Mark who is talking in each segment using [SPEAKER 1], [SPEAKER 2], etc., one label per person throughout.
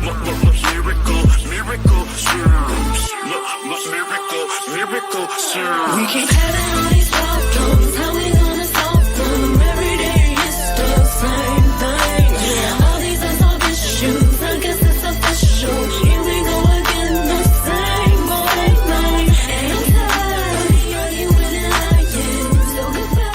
[SPEAKER 1] Miracle serum. We keep having all these problems. How we gonna solve them? Every day it's the same thing. All these unsolved issues, I guess it's official. Here we go again, the same old thing. And I'm tired of arguing and lying. So goodbye.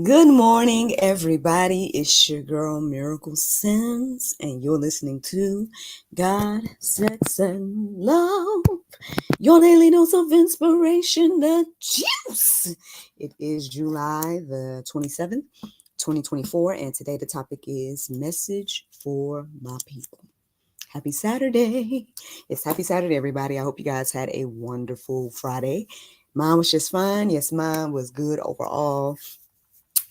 [SPEAKER 2] Good morning, everybody. It's your girl, Miracle Sims, and you're listening to God, Sex, and Love, your daily dose of inspiration, the juice. It is July the 27th, 2024, and today the topic is Message for My People. Happy Saturday. It's Happy Saturday, everybody. I hope you guys had a wonderful Friday. Mine was just fine. Yes, mine was good overall.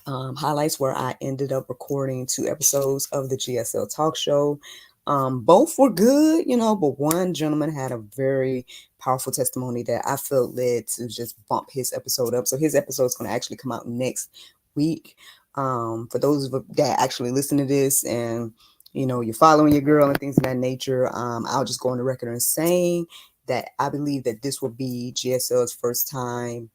[SPEAKER 2] Highlights where I ended up recording 2 episodes of the GSL talk show. Both were good, but one gentleman had a very powerful testimony that I felt led to just bump his episode up. So his episode is going to actually come out next week. For those that actually listen to this and, you're following your girl and things of that nature, I'll just go on the record and saying that I believe that this will be GSL's first time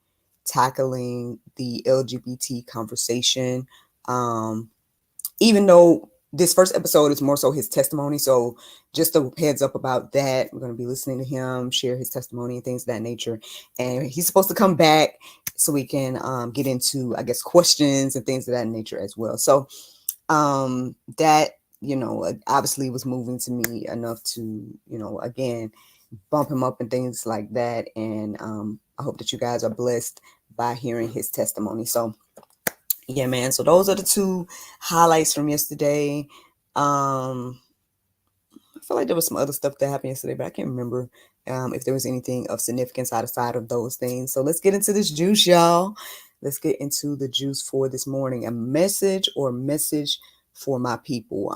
[SPEAKER 2] tackling the LGBT conversation. Even though this first episode is more so his testimony. So just a heads up about that. We're going to be listening to him share his testimony and things of that nature. And he's supposed to come back so we can get into, I guess, questions and things of that nature as well. So that, obviously was moving to me enough to, again, bump him up and things like that. And I hope that you guys are blessed by hearing his testimony. So yeah, man. So those are the 2 highlights from yesterday. I feel like there was some other stuff that happened yesterday, but I can't remember if there was anything of significance outside of those things. So let's get into this juice, y'all. Let's get into the juice for this morning. A message for my people.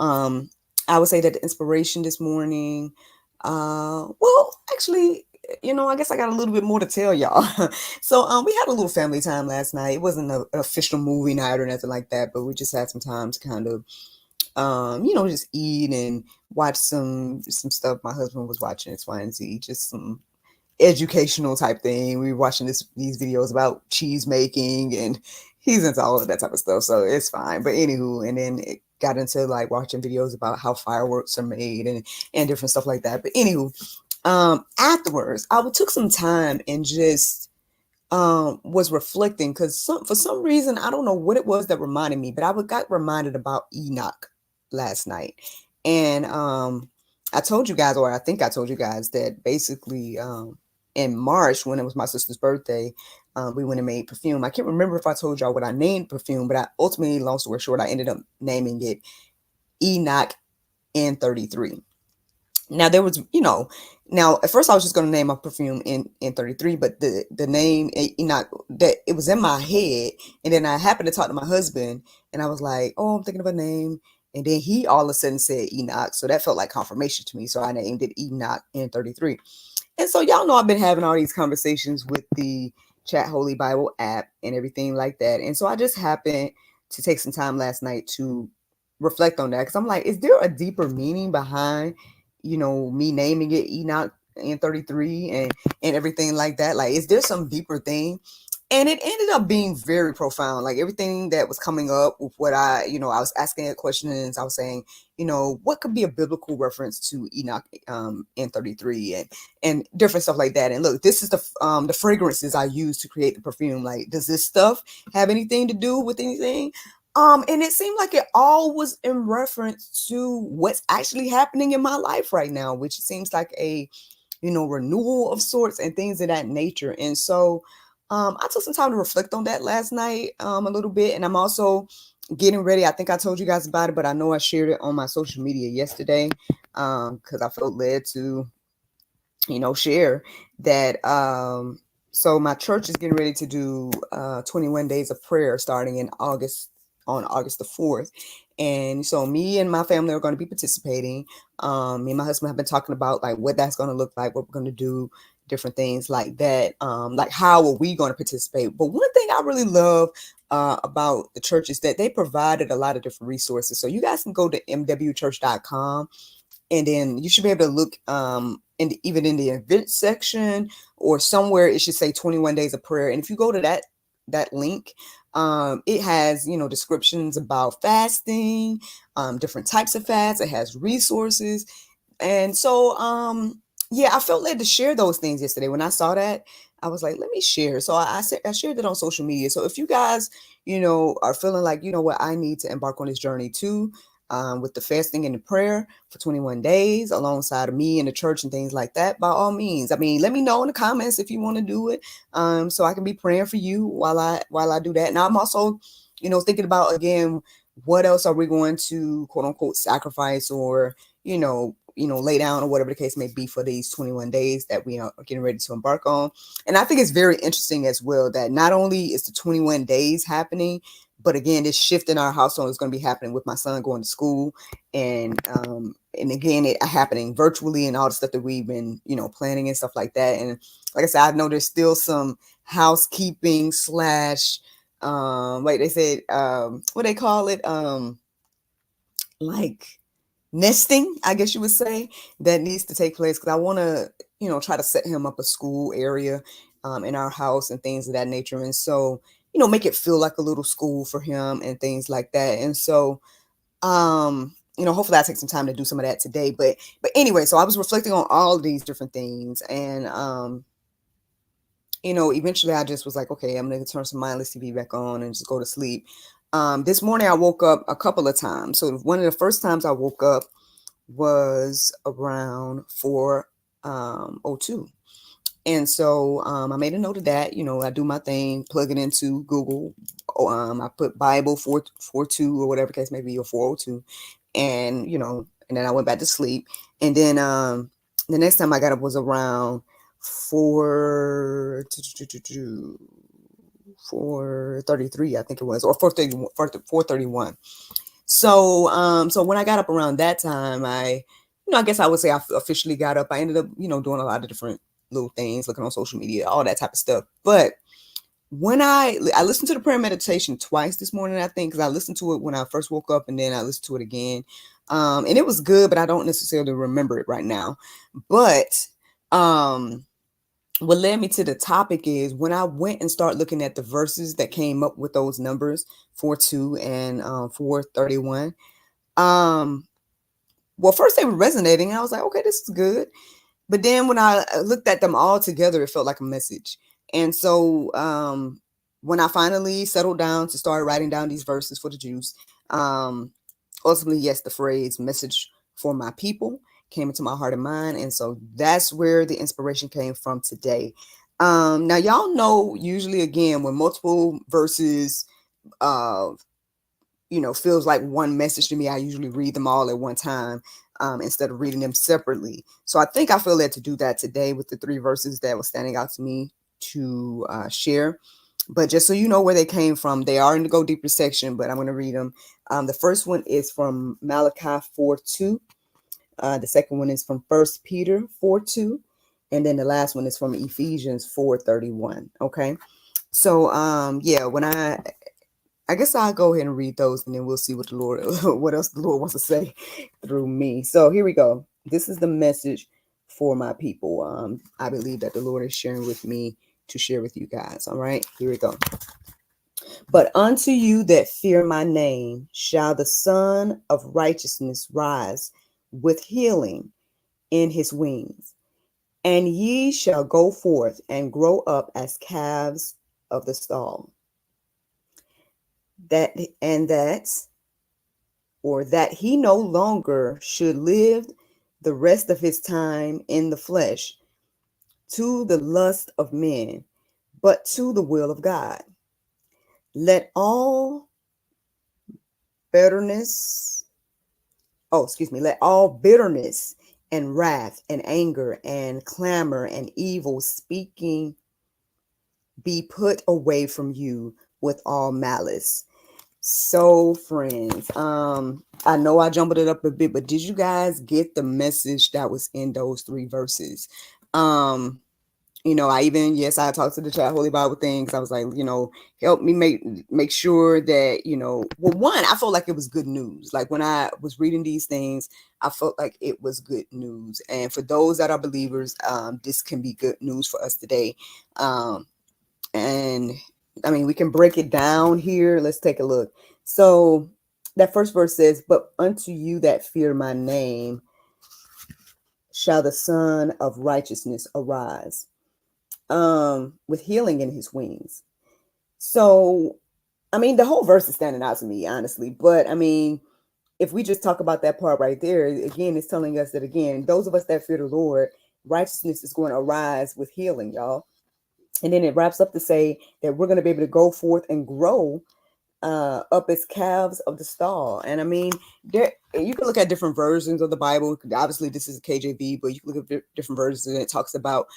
[SPEAKER 2] I would say that the inspiration this morning, actually, I guess I got a little bit more to tell y'all. So we had a little family time last night. It wasn't an official movie night or nothing like that, but we just had some time to kind of, just eat and watch some stuff my husband was watching. It's Y and Z, just some educational type thing. We were watching these videos about cheese making, and he's into all of that type of stuff, so it's fine. But anywho, and then it got into like watching videos about how fireworks are made and different stuff like that. But anywho, afterwards, I took some time and just was reflecting because for some reason, I don't know what it was that reminded me, but I got reminded about Enoch last night. And I told you guys, or I think I told you guys, that basically in March, when it was my sister's birthday, we went and made perfume. I can't remember if I told y'all what I named perfume, but I ultimately, long story short, I ended up naming it Enoch N33. Now there was, now at first I was just going to name my perfume N33, but the name Enoch, that it was in my head, and then I happened to talk to my husband, and I was like, oh, I'm thinking of a name, and then he all of a sudden said Enoch, so that felt like confirmation to me, so I named it Enoch N33. And so y'all know I've been having all these conversations with the Chat Holy Bible app and everything like that, and so I just happened to take some time last night to reflect on that, because I'm like, is there a deeper meaning behind me naming it Enoch N33 and everything like that? Like, is there some deeper thing? And it ended up being very profound. Like everything that was coming up with what I was asking it questions. I was saying, what could be a biblical reference to Enoch N33 and different stuff like that. And look, this is the fragrances I use to create the perfume. Like, does this stuff have anything to do with anything? And it seemed like it all was in reference to what's actually happening in my life right now, which seems like a, renewal of sorts and things of that nature. And so I took some time to reflect on that last night a little bit. And I'm also getting ready. I think I told you guys about it, but I know I shared it on my social media yesterday because I felt led to, share that. So my church is getting ready to do 21 days of prayer starting on August the 4th. And so me and my family are going to be participating. Me and my husband have been talking about like what that's going to look like, what we're going to do, different things like that. Like how are we going to participate? But one thing I really love about the churches that they provided a lot of different resources. So you guys can go to mwchurch.com, and then you should be able to look even in the event section or somewhere it should say 21 days of prayer. And if you go to that link, it has, descriptions about fasting, different types of fasts. It has resources. And so, yeah, I felt led to share those things yesterday. When I saw that, I was like, let me share. So I shared it on social media. So if you guys, are feeling like, you know what, I need to embark on this journey too, with the fasting and the prayer for 21 days alongside of me and the church and things like that, by all means. I mean, let me know in the comments if you want to do it, so I can be praying for you while I do that. Now I'm also, thinking about, again, what else are we going to quote unquote sacrifice or, lay down or whatever the case may be for these 21 days that we are getting ready to embark on. And I think it's very interesting as well that not only is the 21 days happening, but again, this shift in our household is going to be happening with my son going to school, and again, it happening virtually and all the stuff that we've been, planning and stuff like that. And like I said, I know there's still some housekeeping slash, like they said, what they call it, like nesting, I guess you would say, that needs to take place, because I want to, try to set him up a school area in our house and things of that nature. And so, make it feel like a little school for him and things like that. And so, hopefully I take some time to do some of that today. But anyway, so I was reflecting on all of these different things, and eventually I just was like, okay, I'm going to turn some mindless TV back on and just go to sleep. This morning I woke up a couple of times. So one of the first times I woke up was around 4:02. And so I made a note of that. I do my thing, plug it into Google. I put Bible 442 or whatever case may be, or 402. And, and then I went back to sleep. And then the next time I got up was around 4:33, I think it was, or 4:31. So when I got up around that time, I guess I would say I officially got up. I ended up, doing a lot of different little things, looking on social media, all that type of stuff. But when I listened to the prayer meditation twice this morning, I think, because I listened to it when I first woke up and then I listened to it again. And it was good, but I don't necessarily remember it right now. But what led me to the topic is when I went and started looking at the verses that came up with those numbers, 4:2 and 4:31. Well, first they were resonating, and I was like, okay, this is good. But then when I looked at them all together, it felt like a message. And so when I finally settled down to start writing down these verses for the Jews, ultimately, yes, the phrase "message for my people" came into my heart and mind. And so that's where the inspiration came from today. Now, y'all know, usually, again, when multiple verses, feels like one message to me, I usually read them all at one time, instead of reading them separately. So I think I feel led to do that today with the 3 verses that were standing out to me to share. But just so you know where they came from, they are in the Go Deeper section, but I'm going to read them. The first one is from Malachi 4:2. The second one is from 1 Peter 4:2. And then the last one is from Ephesians 4:31. Okay. So, yeah, I guess I'll go ahead and read those, and then we'll see what what else the Lord wants to say through me. So here we go. This is the message for my people. I believe that the Lord is sharing with me to share with you guys. All right, here we go. But unto you that fear my name shall the Son of Righteousness rise with healing in his wings. And ye shall go forth and grow up as calves of the stall. That he no longer should live the rest of his time in the flesh to the lust of men, but to the will of God. Let all bitterness and wrath and anger and clamor and evil speaking be put away from you with all malice. So, friends, I know I jumbled it up a bit, but did you guys get the message that was in those 3 verses? I even, yes, I talked to the chat Holy Bible things. I was like, help me make sure that, well, one, I felt like it was good news. Like when I was reading these things, I felt like it was good news. And for those that are believers, this can be good news for us today. And I mean, we can break it down here. Let's take a look. So that first verse says, "But unto you that fear my name shall the Son of Righteousness arise, with healing in his wings." So, I mean, the whole verse is standing out to me, honestly. But I mean, if we just talk about that part right there, again, it's telling us that, again, those of us that fear the Lord, righteousness is going to arise with healing, y'all. And then it wraps up to say that we're going to be able to go forth and grow up as calves of the stall. And I mean, there you can look at different versions of the Bible. Obviously, this is KJV, but you can look at different versions, and it talks about,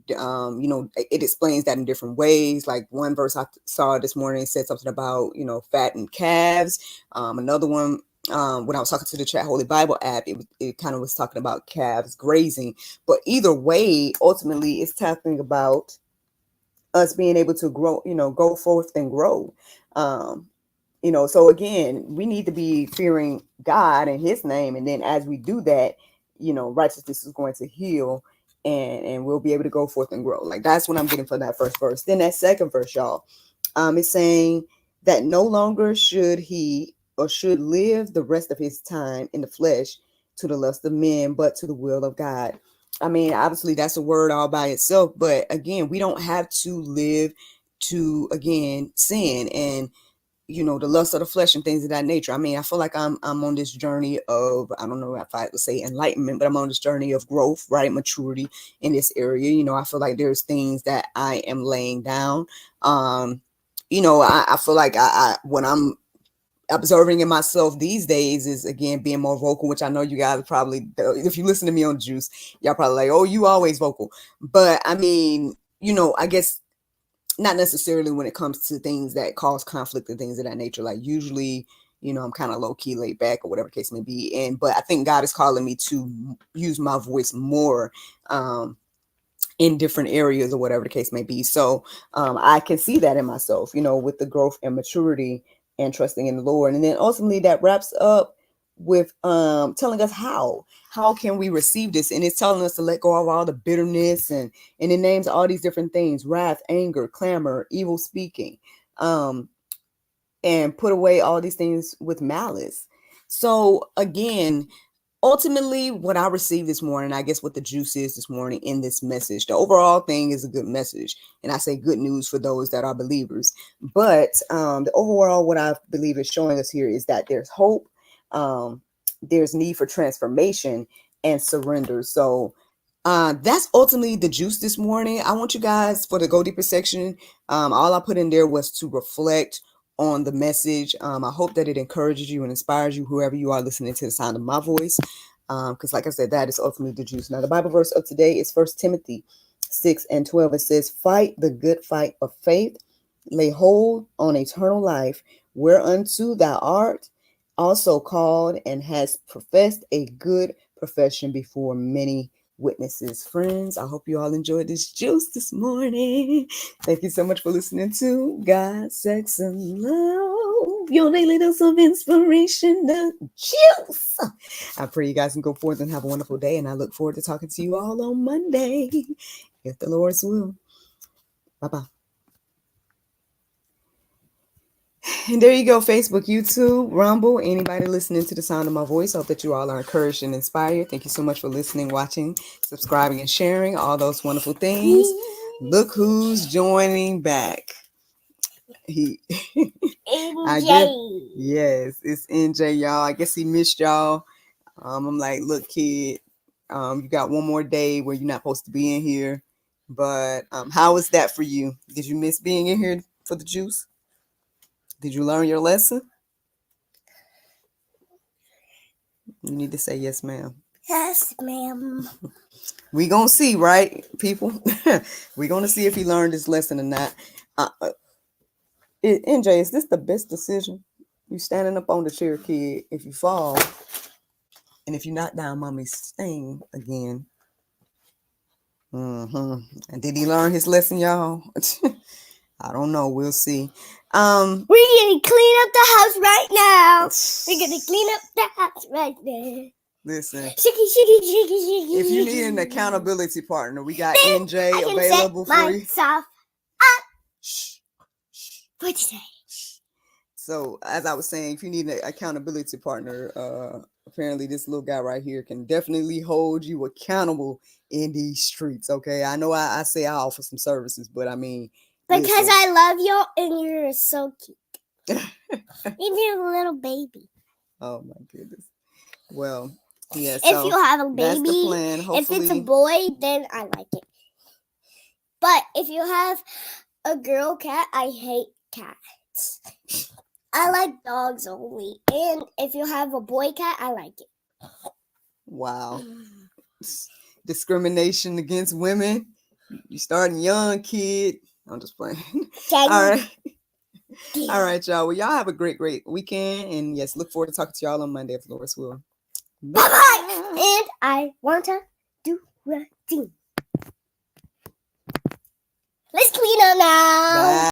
[SPEAKER 2] it explains that in different ways. Like one verse I saw this morning said something about, fattened calves. Another one, when I was talking to the Chat Holy Bible app, it kind of was talking about calves grazing. But either way, ultimately, it's talking about us being able to grow, go forth and grow. Um, so again, we need to be fearing God and his name. And then as we do that, righteousness is going to heal, and we'll be able to go forth and grow. Like that's what I'm getting from that first verse. Then that second verse, y'all, it's saying that no longer should he or should live the rest of his time in the flesh to the lust of men, but to the will of God. I mean, obviously that's a word all by itself, but again, we don't have to live to, again, sin and the lust of the flesh and things of that nature. I mean, I feel like I'm on this journey of, I don't know if I would say enlightenment, but I'm on this journey of growth, right? Maturity in this area. I feel like there's things that I am laying down. I feel like when I'm observing in myself these days is, again, being more vocal, which I know you guys probably, if you listen to me on Juice, y'all probably like, oh, you always vocal. But I mean, I guess not necessarily when it comes to things that cause conflict and things of that nature. Like usually, I'm kind of low key, laid back, or whatever the case may be. But I think God is calling me to use my voice more, in different areas or whatever the case may be. So I can see that in myself, with the growth and maturity and trusting in the Lord. And then ultimately that wraps up with telling us how can we receive this. And it's telling us to let go of all the bitterness, and it names all these different things: wrath, anger, clamor, evil speaking, and put away all these things with malice. So again, ultimately, what I received this morning, I guess what the juice is this morning in this message, the overall thing is a good message. And I say good news for those that are believers. But the overall, what I believe is showing us here is that there's hope, there's need for transformation and surrender. So that's ultimately the juice this morning. I want you guys, for the Go Deeper section, all I put in there was to reflect on the message. I hope that it encourages you and inspires you, whoever you are listening to the sound of my voice. Because like I said, that is ultimately the juice. Now, the Bible verse of today is 1 Timothy 6:12. It says, "Fight the good fight of faith, lay hold on eternal life, whereunto thou art also called, and has professed a good profession before many witnesses." Friends, I hope you all enjoyed this juice this morning. Thank you so much for listening to God, Sex, and Love, your daily dose of inspiration, the juice. I pray you guys can go forth and have a wonderful day, and I look forward to talking to you all on Monday, if the Lord's will. Bye-bye. And there you go, Facebook, YouTube, Rumble, anybody listening to the sound of my voice. I hope that you all are encouraged and inspired. Thank you so much for listening, watching, subscribing, and sharing all those wonderful things. Look who's joining back. Yes, it's NJ, y'all. I guess he missed y'all. I'm like, look, kid, you got one more day where you're not supposed to be in here. But how was that for you? Did you miss being in here for the juice? Did you learn your lesson? You need to say yes, ma'am.
[SPEAKER 1] Yes, ma'am.
[SPEAKER 2] We gonna see, right, people? We gonna see if he learned his lesson or not. NJ, is this the best decision? You standing up on the chair, kid. If you fall, and if you knock down mommy's thing again, And did he learn his lesson, y'all? I don't know. We'll see.
[SPEAKER 3] We're gonna clean up the house right now. We're gonna clean up the house right now.
[SPEAKER 2] Listen,
[SPEAKER 3] Shaky, shaky, shaky, shaky.
[SPEAKER 2] if you need an accountability partner, we got
[SPEAKER 3] Then
[SPEAKER 2] NJ
[SPEAKER 3] I can
[SPEAKER 2] available
[SPEAKER 3] set
[SPEAKER 2] for you.
[SPEAKER 3] myself
[SPEAKER 2] Shh.
[SPEAKER 3] for today.
[SPEAKER 2] So, as I was saying, if you need an accountability partner, apparently this little guy right here can definitely hold you accountable in these streets. Okay, I know I say I offer some services, but I mean,
[SPEAKER 3] Because
[SPEAKER 2] listen.
[SPEAKER 3] I love you and you're so cute. You're a little baby.
[SPEAKER 2] Oh my goodness. Well, yeah.
[SPEAKER 3] If
[SPEAKER 2] So
[SPEAKER 3] you have a
[SPEAKER 2] that's the
[SPEAKER 3] baby,
[SPEAKER 2] plan.
[SPEAKER 3] if it's a
[SPEAKER 2] Hopefully,
[SPEAKER 3] boy, then I like it. But if you have a girl cat, I hate cats. I like dogs only. And if you have a boy cat, I like it.
[SPEAKER 2] wow, discrimination against women. You starting young, kid. I'm just playing. All right. All right, y'all. Well, y'all have a great weekend. And yes, look forward to talking to y'all on Monday if the Lord's will.
[SPEAKER 3] Bye-bye. And I want to do a thing. Let's clean up now.
[SPEAKER 2] Bye.